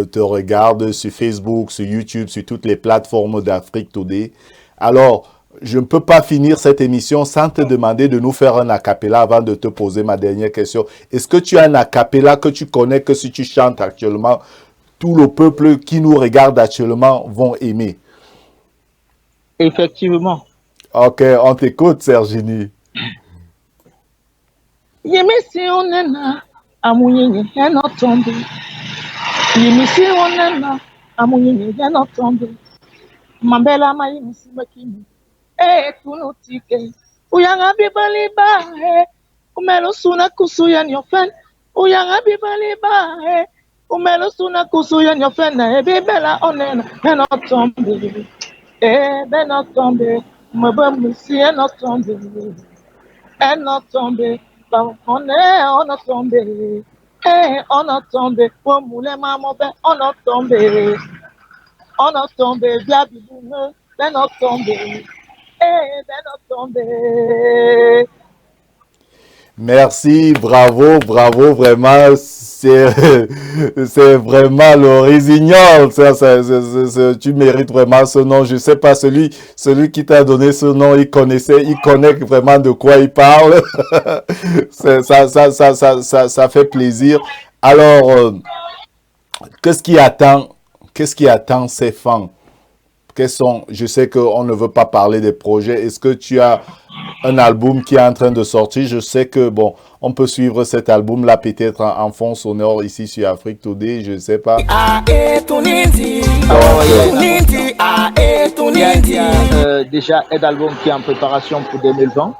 A: te regardent sur Facebook, sur YouTube, sur toutes les plateformes d'Afrique Today. Alors, je ne peux pas finir cette émission sans te demander de nous faire un acapella avant de te poser ma dernière question. Est-ce que tu as un acapella que tu connais, que si tu chantes actuellement, tout le peuple qui nous regarde actuellement vont aimer?
B: Effectivement.
A: Ok, on t'écoute, Sergini.
B: Yemisi onena amunyenye heno tombe. Yemisi onena amunyenye heno tombe. Mambela ma yemisi makini. Kunutike. Uyanga bibali ba umelo suna kusuya nyofen. Uyanga bibali ba umelo suna kusuya nyofen na bibela onena heno tombe. Beno tombe. Mabamisi heno tombe. Heno tombe. On a tombé, on a tombé, pour mouler maman, on a tombé. On a tombé, bien biboune, ben on tombé, ben on tombé.
A: Merci, bravo, bravo, vraiment, c'est vraiment le Résignol. Tu mérites vraiment ce nom. Je sais pas, celui qui t'a donné ce nom, il connaît vraiment de quoi il parle. Ça fait plaisir. Alors, qu'est-ce qui attend ces fans? Je sais qu'on ne veut pas parler des projets. Est-ce que tu as un album qui est en train de sortir? Je sais que, bon, on peut suivre cet album-là peut-être en fond sonore ici sur Afrique Today, je ne sais pas.
B: Il y a déjà un album qui est en préparation pour 2020.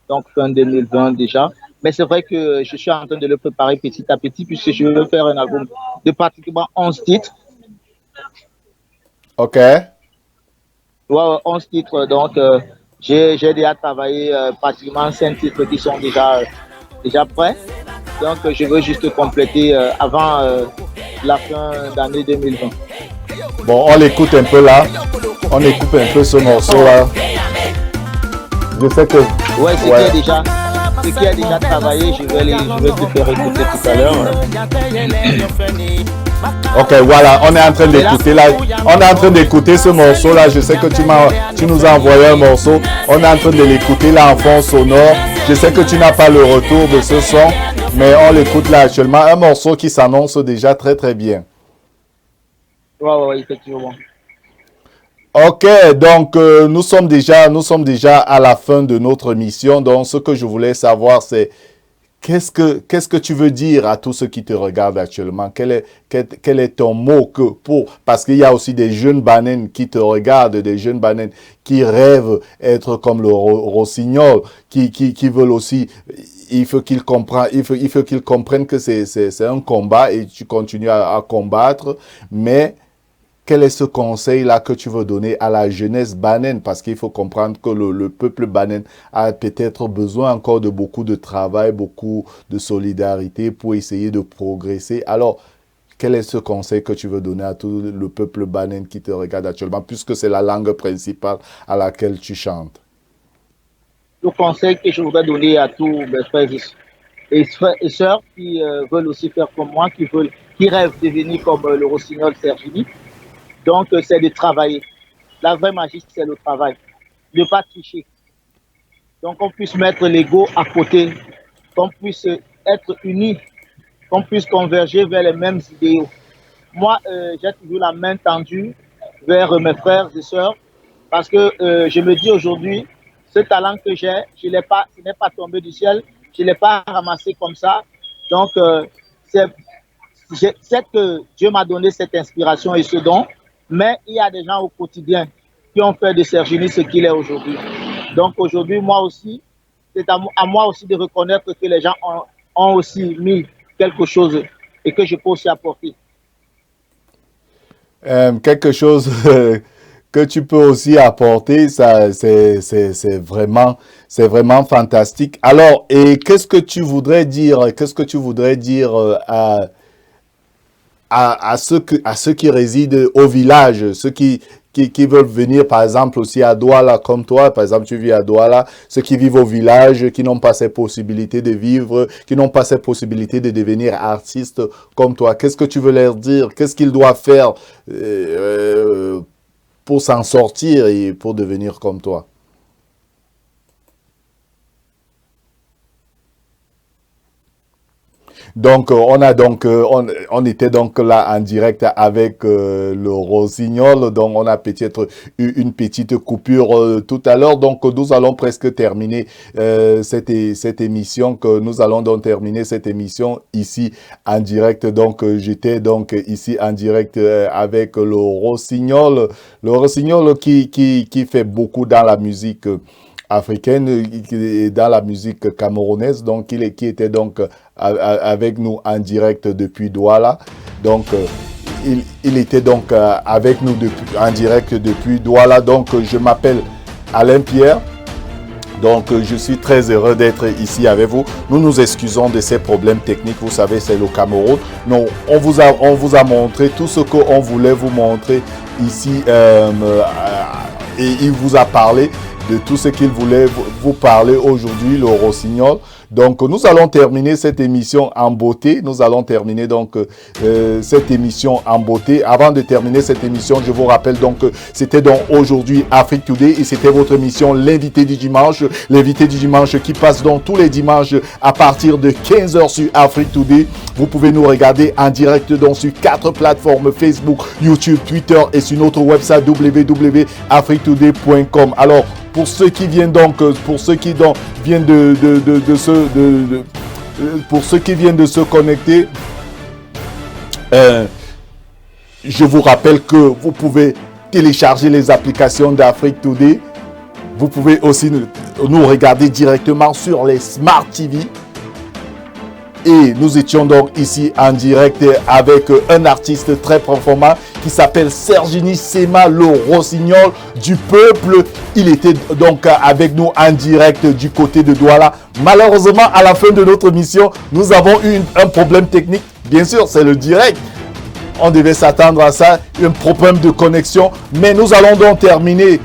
B: Donc, fin 2020 déjà. Mais c'est vrai que je suis en train de le préparer petit à petit puisque je veux faire un album de pratiquement 11 titres.
A: Ok.
B: Ouais, 11 titres. Donc, j'ai déjà travaillé pratiquement 5 titres qui sont déjà prêts. Donc, je veux juste compléter avant la fin d'année 2020.
A: Bon, on l'écoute un peu là. On écoute un peu ce morceau là. Je sais que...
B: Ouais, ce qui est déjà travaillé, je vais te faire écouter tout à l'heure.
A: Ok, voilà, on est en train d'écouter là. On est en train d'écouter ce morceau là. Je sais que tu nous as envoyé un morceau. On est en train de l'écouter là en fond sonore. Je sais que tu n'as pas le retour de ce son, mais on l'écoute là actuellement. Un morceau qui s'annonce déjà très très bien.
B: Ouais, effectivement.
A: Ok, donc nous sommes déjà à la fin de notre mission. Donc ce que je voulais savoir c'est qu'est-ce que tu veux dire à tous ceux qui te regardent actuellement? Quel est ton mot parce qu'il y a aussi des jeunes bananes qui te regardent, des jeunes bananes qui rêvent être comme le Rossignol, qui veulent aussi, il faut qu'ils comprennent que c'est un combat et tu continues à combattre, mais quel est ce conseil-là que tu veux donner à la jeunesse banane? Parce qu'il faut comprendre que le peuple banane a peut-être besoin encore de beaucoup de travail, beaucoup de solidarité pour essayer de progresser. Alors, quel est ce conseil que tu veux donner à tout le peuple banane qui te regarde actuellement, puisque c'est la langue principale à laquelle tu chantes?
B: Le conseil que je voudrais donner à tous mes frères et sœurs qui veulent aussi faire comme moi, qui rêvent de devenir comme le Rossignol Sergini. Donc, c'est de travailler. La vraie magie, c'est le travail. Ne pas tricher. Donc, qu'on puisse mettre l'ego à côté, qu'on puisse être unis, qu'on puisse converger vers les mêmes idéaux. Moi, j'ai toujours la main tendue vers mes frères et sœurs parce que je me dis aujourd'hui, ce talent que j'ai, ce n'est pas tombé du ciel, je ne l'ai pas ramassé comme ça. Donc, c'est que Dieu m'a donné cette inspiration et ce don. Mais il y a des gens au quotidien qui ont fait de Sergini ce qu'il est aujourd'hui. Donc aujourd'hui, moi aussi, c'est à moi aussi de reconnaître que les gens ont aussi mis quelque chose et que je peux aussi apporter.
A: Quelque chose que tu peux aussi apporter, ça, c'est vraiment fantastique. Alors, et qu'est-ce que tu voudrais dire à ceux qui résident au village, ceux qui veulent venir, par exemple, aussi à Douala, comme toi, par exemple, tu vis à Douala, ceux qui vivent au village, qui n'ont pas ces possibilités de vivre, qui n'ont pas ces possibilités de devenir artistes comme toi. Qu'est-ce que tu veux leur dire? Qu'est-ce qu'ils doivent faire pour s'en sortir et pour devenir comme toi? Donc, on était donc là en direct avec le Rossignol. Donc, on a peut-être eu une petite coupure tout à l'heure. Donc, nous allons presque terminer cette émission. Nous allons donc terminer cette émission ici en direct. Donc, j'étais donc ici en direct avec le Rossignol. Le Rossignol qui fait beaucoup dans la musique africaine et dans la musique camerounaise, donc qui était donc avec nous en direct depuis Douala. Donc il était donc avec nous en direct depuis Douala. Donc je m'appelle Alain Pierre. Donc, je suis très heureux d'être ici avec vous. Nous nous excusons de ces problèmes techniques. Vous savez, c'est le Cameroun. Non, on vous a montré tout ce qu'on voulait vous montrer ici. Et il vous a parlé de tout ce qu'il voulait vous parler aujourd'hui, le rossignol. Donc, nous allons terminer cette émission en beauté. Nous allons terminer donc cette émission en beauté. Avant de terminer cette émission, je vous rappelle donc que c'était donc aujourd'hui Afrique Today et c'était votre émission l'invité du dimanche. L'invité du dimanche qui passe donc tous les dimanches à partir de 15h sur Afrique Today. Vous pouvez nous regarder en direct donc sur 4 plateformes: Facebook, YouTube, Twitter et sur notre website www.afriquetoday.com. Alors, pour ceux qui viennent donc, pour ceux qui viennent pour ceux qui viennent de se connecter, je vous rappelle que vous pouvez télécharger les applications d'Afrique Today. Vous pouvez aussi nous regarder directement sur les Smart TV. Et nous étions donc ici en direct avec un artiste très performant qui s'appelle Sergini Sema, le rossignol du peuple. Il était donc avec nous en direct du côté de Douala. Malheureusement, à la fin de notre mission, nous avons eu un problème technique. Bien sûr, c'est le direct. On devait s'attendre à ça, un problème de connexion. Mais nous allons donc terminer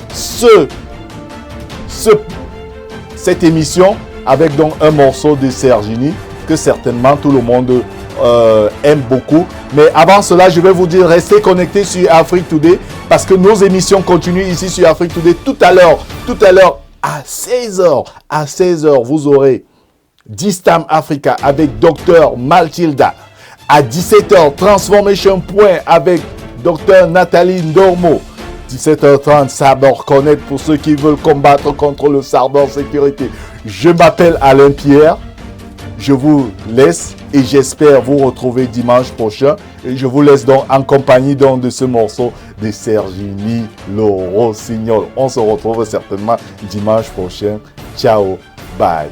A: cette émission avec donc un morceau de Sergini que certainement tout le monde aime beaucoup. Mais avant cela, je vais vous dire, restez connectés sur Afrique Today parce que nos émissions continuent ici sur Afrique Today. Tout à l'heure, à 16h, vous aurez Distam Africa avec Dr Mathilda. À 17h, Transformation Point avec Dr Nathalie Ndormo. 17h30, Cyber Connect pour ceux qui veulent combattre contre le cybersécurité. Je m'appelle Alain Pierre. Je vous laisse et j'espère vous retrouver dimanche prochain. Et je vous laisse donc en compagnie donc de ce morceau de Sergini le rossignol. On se retrouve certainement dimanche prochain. Ciao, bye.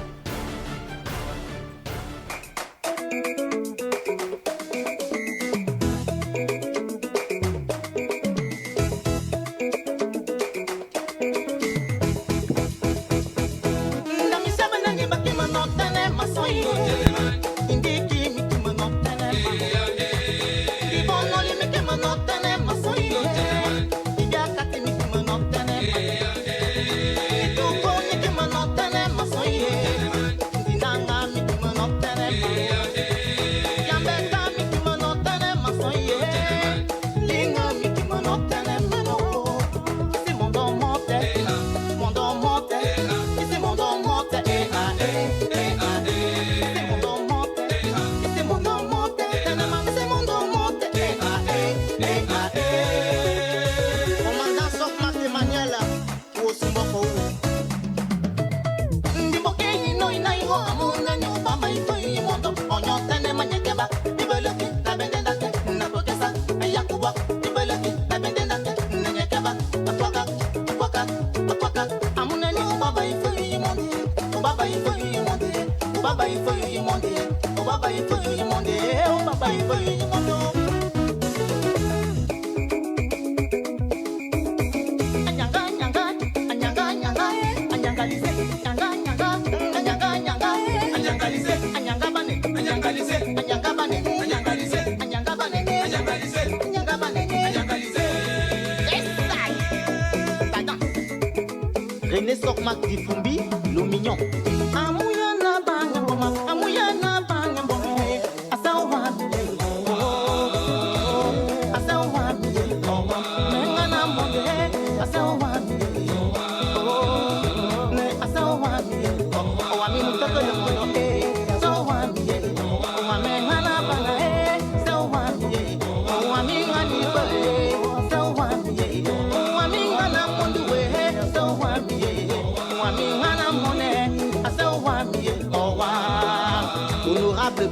C: René Sokmak Difumbi, le mignon.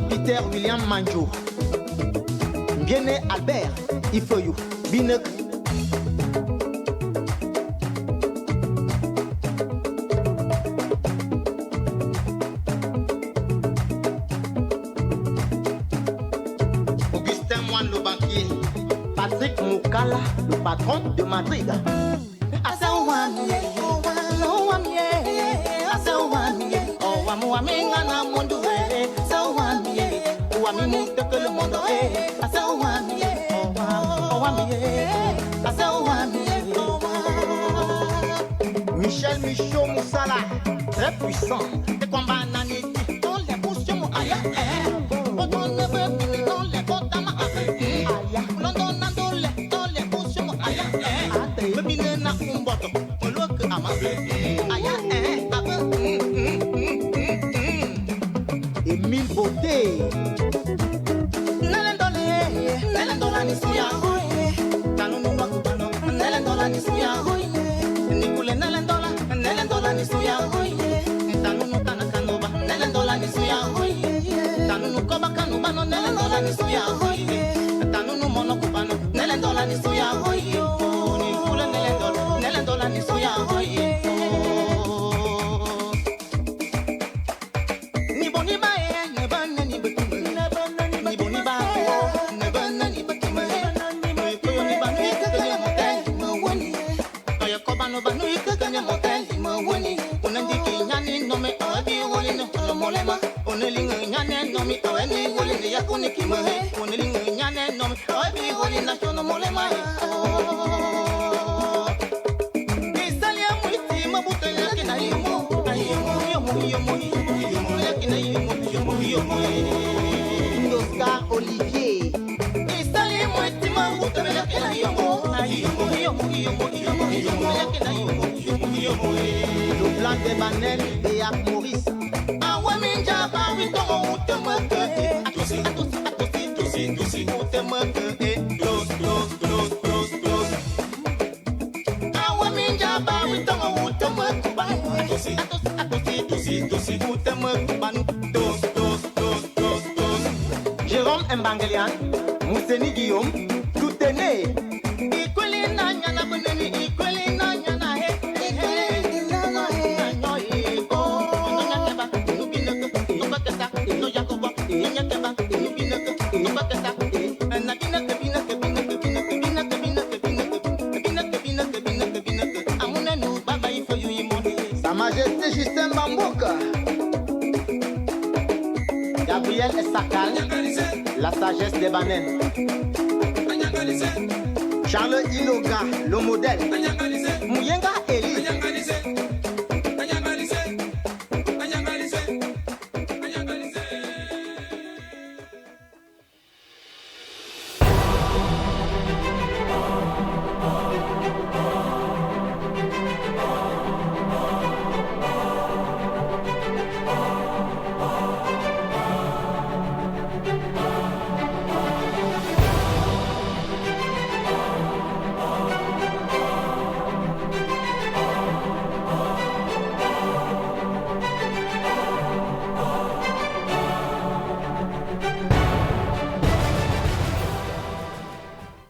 C: Peter William Manjo, Bien-né Albert, Ifoyou, Binek. Augustin Moine le banquier, Patrick Moukala, le patron de Madrid. Asa Ouaminga na mondo Sawami Ouami monte que le monde Sawami Ouami Sawami Michel Michaud Moussala très puissant des combats naniti dans les bouches mon aya on ne veut plus dans les bottes ma aya London dans les bouches mon aya bebine na umboto look ama aya Emile Beauté Nelendola ni suya Tanunu makubano Nelendola ni suya Nikule Nelendola ni suya Tanunu tanakanoba Nelendola ni suya Tanunu koba kanubano Nelendola ni suya Tanunu monokubano Nelendola ni suya Nikule Nelendola ni suya Oscar Olivier le blanc des banelles et à Maurice Awaminja bawi tomo utemeke atosi utemeke close Awaminja bawi tomo utemeke atosi utemeke banu dos Jérôme Mbangelian Mousseni Guillaume tout est né Ikweli na nyana buneni ikweli na nyana he Sa Majesté Justin Bamboka Gabriel Esakal La sagesse des banènes Charles Iloga, le modèle Mouyenga et